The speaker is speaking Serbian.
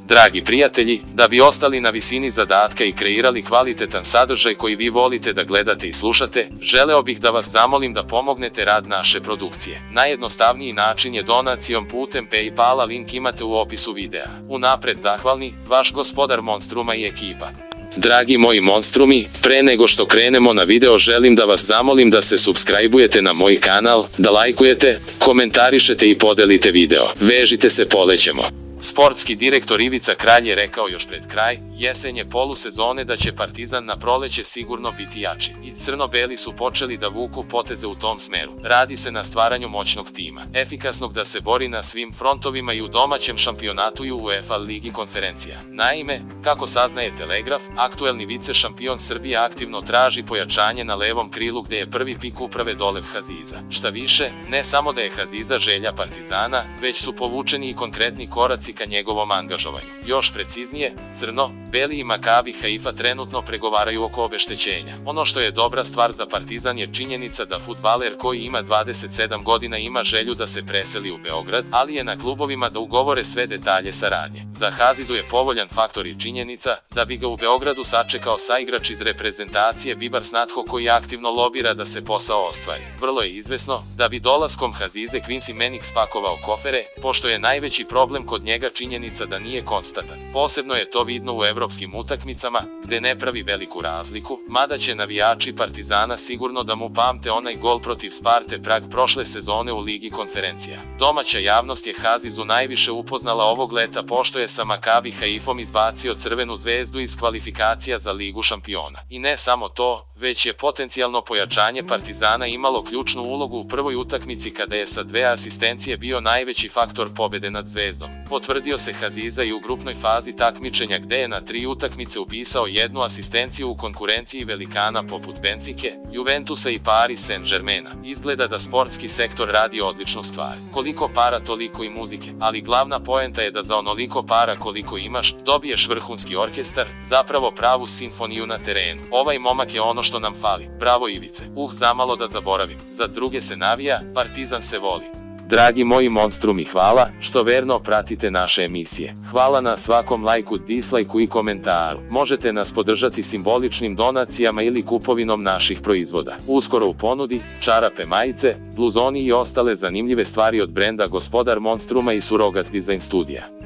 Dragi prijatelji, da bi ostali na visini zadatka i kreirali kvalitetan sadržaj koji vi volite da gledate i slušate, želeo bih da vas zamolim da pomognete rad naše produkcije. Najjednostavniji način je donacijom putem PayPala, link imate u opisu videa. Unapred zahvalni, vaš gospodar Monstruma i ekipa. Dragi moji monstrumi, pre nego što krenemo na video želim da vas zamolim da se subscribe-ujete na moj kanal, da lajkujete, komentarišete i podelite video. Vežite se, polećemo. Sportski direktor Ivica Kralj je rekao još pred kraj jesenje polusezone da će Partizan na proleće sigurno biti jači. I crno-beli su počeli da vuku poteze u tom smeru. Radi se na stvaranju moćnog tima, efikasnog da se bori na svim frontovima i u domaćem šampionatu i u UEFA Ligi konferencija. Naime, kako saznaje Telegraf, aktuelni vice šampion Srbije aktivno traži pojačanje na levom krilu gde je prvi pik uprave Dolev Haziza. Šta više, ne samo da je Haziza želja Partizana, već su povučeni i konkretni koraci ka njegovom angažovanju. Još preciznije, Crno-beli i Makabi Haifa trenutno pregovaraju oko obeštećenja. Ono što je dobra stvar za Partizan je činjenica da fudbaler koji ima 27 godina ima želju da se preseli u Beograd, ali je na klubovima da ugovore sve detalje saradnje. Za Hazizu je povoljan faktor i činjenica da bi ga u Beogradu sačekao saigrač iz reprezentacije Bibars Natho koji aktivno lobira da se posao ostvari. Vrlo je izvesno da bi dolaskom Hazize Quincy Menig spakovao kofere, pošto je najveći problem kod njega činjenica da nije konstantan. Posebno je to vidno u evropskim utakmicama, gde ne pravi veliku razliku, mada će navijači Partizana sigurno da mu pamte onaj gol protiv Sparte Prag prošle sezone u Ligi konferencija. Domaća javnost je Hazizu najviše upoznala ovog leta pošto je sa Makabi Haifom izbacio Crvenu zvezdu iz kvalifikacija za Ligu šampiona. I ne samo to, već je potencijalno pojačanje Partizana imalo ključnu ulogu u prvoj utakmici kada je sa 2 asistencije bio najveći faktor pobede nad Zvezdom. Potvrdio se Haziza i u grupnoj fazi takmičenja gde je na 3 utakmice upisao 1 asistenciju u konkurenciji velikana poput Benfike, Juventusa i Paris Saint-Germaina. Izgleda da sportski sektor radi odličnu stvar. Koliko para toliko i muzike, ali glavna poenta je da za onoliko para koliko imaš, dobiješ vrhunski orkestar, zapravo pravu simfoniju na terenu. Ovaj momak je ono što nam fali. Bravo Ivice. Zamalo da zaboravim. Za druge se navija, Partizan se voli. Dragi moji monstrumi, hvala što verno pratite naše emisije. Hvala na svakom lajku, dislajku i komentaru. Možete nas podržati simboličnim donacijama ili kupovinom naših proizvoda. Uskoro u ponudi, čarape, majice, bluzoni i ostale zanimljive stvari od brenda Gospodar Monstruma i Surogat Design Studija.